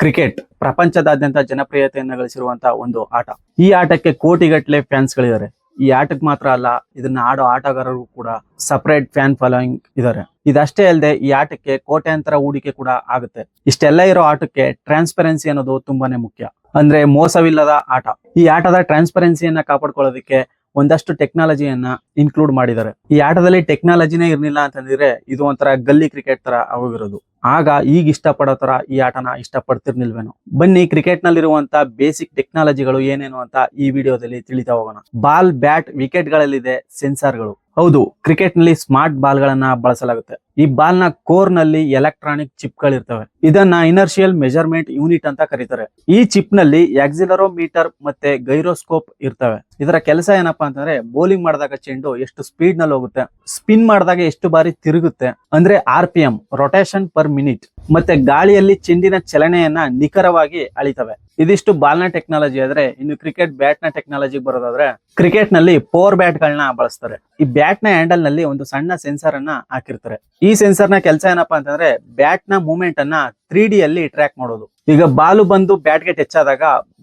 Cricket ಪ್ರಪಂಚದಾದ್ಯಂತ ಜನಪ್ರಿಯತೆಯನ್ನು ಗಳಿಸಿರುವಂತಹ ಒಂದು ಆಟ. ಈ ಆಟಕ್ಕೆ ಕೋಟಿಗಟ್ಟಲೆ ಫ್ಯಾನ್ಸ್ ಗಳಿದ್ದಾರೆ. ಈ ಆಟಕ್ಕೆ ಮಾತ್ರ ಅಲ್ಲ, ಇದನ್ನ ಆಡೋ ಆಟಗಾರರು ಕೂಡ ಸಪರೇಟ್ ಫ್ಯಾನ್ ಫಾಲೋಯಿಂಗ್ ಇದ್ದಾರೆ. ಇದಷ್ಟೇ ಅಲ್ಲದೆ ಈ ಆಟಕ್ಕೆ ಕೋಟ್ಯಾಂತರ ಹೂಡಿಕೆ ಕೂಡ ಆಗುತ್ತೆ. ಇಷ್ಟೆಲ್ಲ ಇರೋ ಆಟಕ್ಕೆ ಟ್ರಾನ್ಸ್ಪರೆನ್ಸಿ ಅನ್ನೋದು ತುಂಬಾನೇ ಮುಖ್ಯ. ಅಂದ್ರೆ ಮೋಸವಿಲ್ಲದ ಆಟ. ಈ ಆಟದ ಟ್ರಾನ್ಸ್ಪರೆನ್ಸಿಯನ್ನ ಕಾಪಾಡ್ಕೊಳ್ಳೋದಕ್ಕೆ ಒಂದಷ್ಟು ಟೆಕ್ನಾಲಜಿಯನ್ನ ಇನ್ಕ್ಲೂಡ್ ಮಾಡಿದ್ದಾರೆ. ಈ ಆಟದಲ್ಲಿ ಟೆಕ್ನಾಲಜಿನೇ ಇರ್ಲಿಲ್ಲ ಅಂತಂದ್ರೆ ಇದು ಒಂಥರ ಗಲ್ಲಿ ಕ್ರಿಕೆಟ್ ತರ ಆಗೋಗಿರೋದು. ಆಗ ಈಗ ಇಷ್ಟಪಡೋ ತರ ಈ ಆಟನ ಇಷ್ಟಪಡ್ತಿರ್ನಿಲ್ವೇನೋ. ಬನ್ನಿ ಕ್ರಿಕೆಟ್ ನಲ್ಲಿರುವಂತ ಬೇಸಿಕ್ ಟೆಕ್ನಾಲಜಿಗಳು ಏನೇನು ಅಂತ ಈ ವಿಡಿಯೋದಲ್ಲಿ ತಿಳಿತಾ ಹೋಗೋಣ. ಬಾಲ್, ಬ್ಯಾಟ್, ವಿಕೆಟ್ ಗಳಲ್ಲಿದೆ ಸೆನ್ಸಾರ್ಗಳು. ಹೌದು, ಕ್ರಿಕೆಟ್ ನಲ್ಲಿ ಸ್ಮಾರ್ಟ್ ಬಾಲ್ ಗಳನ್ನ ಬಳಸಲಾಗುತ್ತೆ. ಈ ಬಾಲ್ ನ ಕೋರ್ ನಲ್ಲಿ ಎಲೆಕ್ಟ್ರಾನಿಕ್ ಚಿಪ್ ಗಳಿರ್ತವೆ. ಇದನ್ನ ಇನರ್ಷಿಯಲ್ ಮೆಜರ್ಮೆಂಟ್ ಯೂನಿಟ್ ಅಂತ ಕರೀತಾರೆ. ಈ ಚಿಪ್ ನಲ್ಲಿ ಆಕ್ಸಿಲರೋಮೀಟರ್ ಮತ್ತೆ ಗೈರೋಸ್ಕೋಪ್ ಇರ್ತವೆ. ಇದರ ಕೆಲಸ ಏನಪ್ಪಾ ಅಂತಂದ್ರೆ ಬೌಲಿಂಗ್ ಮಾಡಿದಾಗ ಚೆಂಡು ಎಷ್ಟು ಸ್ಪೀಡ್ ನಲ್ಲಿ ಹೋಗುತ್ತೆ, ಸ್ಪಿನ್ ಮಾಡಿದಾಗ ಎಷ್ಟು ಬಾರಿ ತಿರುಗುತ್ತೆ ಅಂದ್ರೆ RPM ರೊಟೇಷನ್ ಪರ್ ಮಿನಿಟ್, ಮತ್ತೆ ಗಾಳಿಯಲ್ಲಿ ಚೆಂಡಿನ ಚಲನೆಯನ್ನ ನಿಖರವಾಗಿ ಅಳಿತವೆ. ಇದಿಷ್ಟು ಬಾಲ್ ನ ಟೆಕ್ನಾಲಜಿ ಆದ್ರೆ, ಇನ್ನು ಕ್ರಿಕೆಟ್ ಬ್ಯಾಟ್ ನ ಟೆಕ್ನಾಲಜಿ ಬರೋದಾದ್ರೆ ಕ್ರಿಕೆಟ್ ನಲ್ಲಿ ಪವರ್ ಬ್ಯಾಟ್ ಗಳನ್ನ ಬಳಸ್ತಾರೆ. ಈ ಬ್ಯಾಟ್ ನ ಹ್ಯಾಂಡಲ್ ನಲ್ಲಿ ಒಂದು ಸಣ್ಣ ಸೆನ್ಸರ್ ಅನ್ನ ಹಾಕಿರ್ತಾರೆ. ಈ ಸೆನ್ಸರ್ ನ ಕೆಲಸ ಏನಪ್ಪಾ ಅಂತಂದ್ರೆ ಬ್ಯಾಟ್ ನ ಮೂವ್ಮೆಂಟ್ ಅನ್ನ 3D ಅಲ್ಲಿ ಟ್ರ್ಯಾಕ್ ಮಾಡೋದು. ಈಗ ಬಾಲು ಬಂದು ಬ್ಯಾಟ್ ಗೆ ಟಚ್ ಆದಾಗ,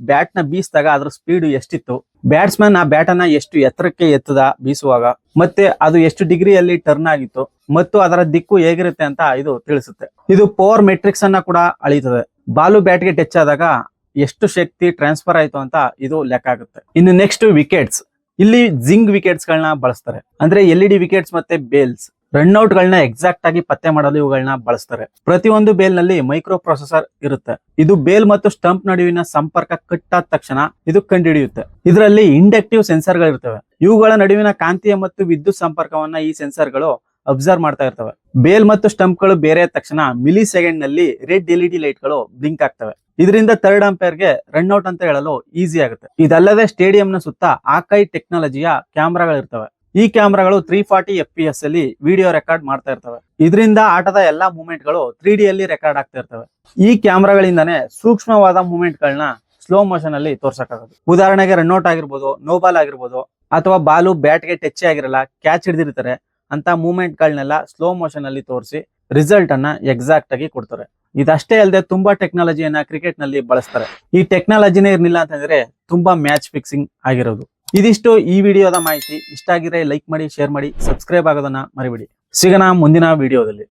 ಬ್ಯಾಟ್ ನ ಬೀಸಿದಾಗ ಅದ್ರ ಸ್ಪೀಡ್ ಎಷ್ಟಿತ್ತು, ಬ್ಯಾಟ್ಸ್ಮನ್ ಆ ಬ್ಯಾಟ್ ಅನ್ನ ಎಷ್ಟು ಎತ್ತರಕ್ಕೆ ಎತ್ತದ ಬೀಸುವಾಗ, ಮತ್ತೆ ಅದು ಎಷ್ಟು ಡಿಗ್ರಿಯಲ್ಲಿ ಟರ್ನ್ ಆಗಿತ್ತು ಮತ್ತು ಅದರ ದಿಕ್ಕು ಹೇಗಿರುತ್ತೆ ಅಂತ ಇದು ತಿಳಿಸುತ್ತೆ. ಇದು ಪವರ್ ಮೆಟ್ರಿಕ್ಸ್ ಅನ್ನ ಕೂಡ ಅಳಿತದೆ. ಬಾಲು ಬ್ಯಾಟ್ ಗೆ ಟಚ್ ಆದಾಗ ಎಷ್ಟು ಶಕ್ತಿ ಟ್ರಾನ್ಸ್ಫರ್ ಆಯ್ತು ಅಂತ ಇದು ಲೆಕ್ಕ ಆಗುತ್ತೆ. ಇನ್ನು ನೆಕ್ಸ್ಟ್ ವಿಕೆಟ್ಸ್. ಇಲ್ಲಿ ಜಿಂಗ್ ವಿಕೆಟ್ಸ್ ಗಳನ್ನ ಬಳಸ್ತಾರೆ. ಅಂದ್ರೆ LED ವಿಕೆಟ್ಸ್ ಮತ್ತೆ ಬೇಲ್ಸ್. ರನ್ಔಟ್ ಗಳನ್ನ ಎಕ್ಸಾಕ್ಟ್ ಆಗಿ ಪತ್ತೆ ಮಾಡಲು ಇವುಗಳನ್ನ ಬಳಸ್ತಾರೆ. ಪ್ರತಿಯೊಂದು ಬೇಲ್ ನಲ್ಲಿ ಮೈಕ್ರೋ ಪ್ರೊಸೆಸರ್ ಇರುತ್ತೆ. ಇದು ಬೇಲ್ ಮತ್ತು ಸ್ಟಂಪ್ ನಡುವಿನ ಸಂಪರ್ಕ ಕಟ್ ಆದ ತಕ್ಷಣ ಇದು ಕಂಡುಹಿಡಿಯುತ್ತೆ. ಇದರಲ್ಲಿ ಇಂಡಕ್ಟಿವ್ ಸೆನ್ಸರ್ ಗಳು ಇರ್ತವೆ. ಇವುಗಳ ನಡುವಿನ ಕಾಂತೀಯ ಮತ್ತು ವಿದ್ಯುತ್ ಸಂಪರ್ಕವನ್ನ ಈ ಸೆನ್ಸರ್ ಗಳು ಅಬ್ಸರ್ವ್ ಮಾಡ್ತಾ ಇರ್ತವೆ. ಬೇಲ್ ಮತ್ತು ಸ್ಟಂಪ್ ಗಳು ಬೇರೆ ತಕ್ಷಣ ಮಿಲಿ ಸೆಕೆಂಡ್ ನಲ್ಲಿ ರೆಡ್ LED ಲೈಟ್ ಗಳು ಬ್ಲಿಂಕ್ ಆಗ್ತವೆ. ಇದರಿಂದ ಥರ್ಡ್ ಅಂಪೈರ್ ಗೆ ರನ್ಔಟ್ ಅಂತ ಹೇಳಲು ಈಸಿ ಆಗುತ್ತೆ. ಇದಲ್ಲದೆ ಸ್ಟೇಡಿಯಂ ನ ಸುತ್ತ ಆಕೈ ಟೆಕ್ನಾಲಜಿಯ ಕ್ಯಾಮ್ರಾಗಳು ಇರ್ತವೆ. ಈ ಕ್ಯಾಮ್ರಾಗಳು 340 FPS ಅಲ್ಲಿ ವಿಡಿಯೋ ರೆಕಾರ್ಡ್ ಮಾಡ್ತಾ ಇರ್ತವೆ. ಇದರಿಂದ ಆಟದ ಎಲ್ಲಾ ಮೂವ್ಮೆಂಟ್ ಗಳು 3D ಅಲ್ಲಿ ರೆಕಾರ್ಡ್ ಆಗ್ತಾ ಇರ್ತವೆ. ಈ ಕ್ಯಾಮ್ರಾಗಳಿಂದಾನೇ ಸೂಕ್ಷ್ಮವಾದ ಮೂವ್ಮೆಂಟ್ ಗಳನ್ನ ಸ್ಲೋ ಮೋಷನ್ ಅಲ್ಲಿ ತೋರ್ಸಕ್ಕಾಗುತ್ತೆ. ಉದಾಹರಣೆಗೆ ರನ್ಔಟ್ ಆಗಿರ್ಬೋದು, ನೋ ಬಾಲ್ ಆಗಿರ್ಬೋದು, ಅಥವಾ ಬಾಲು ಬ್ಯಾಟ್ ಗೆ ಟಚ್ ಆಗಿರಲ್ಲ, ಕ್ಯಾಚ್ ಹಿಡಿದಿರ್ತಾರೆ ಅಂತ ಮೂವ್ಮೆಂಟ್ ಗಳನ್ನೆಲ್ಲ ಸ್ಲೋ ಮೋಷನ್ ಅಲ್ಲಿ ತೋರಿಸಿ ರಿಸಲ್ಟ್ ಅನ್ನ ಎಕ್ಸಾಕ್ಟ್ ಆಗಿ ಕೊಡ್ತಾರೆ. ಇದಷ್ಟೇ ಅಲ್ಲದೆ ತುಂಬಾ ಟೆಕ್ನಾಲಜಿಯನ್ನ ಕ್ರಿಕೆಟ್ ನಲ್ಲಿ ಬಳಸ್ತಾರೆ. ಈ ಟೆಕ್ನಾಲಜಿನೇ ಇರ್ಲಿಲ್ಲ ಅಂತಂದ್ರೆ ತುಂಬಾ ಮ್ಯಾಚ್ ಫಿಕ್ಸಿಂಗ್ ಆಗಿರೋದು. ಇದಿಷ್ಟು ಈ ವಿಡಿಯೋದ ಮಾಹಿತಿ. ಇಷ್ಟ ಆಗಿದ್ರೆ ಲೈಕ್ ಮಾಡಿ, ಶೇರ್ ಮಾಡಿ, ಸಬ್ಸ್ಕ್ರೈಬ್ ಆಗೋದನ್ನ ಮರಿಬೇಡಿ. ಸಿಗೋಣ ಮುಂದಿನ ವಿಡಿಯೋದಲ್ಲಿ.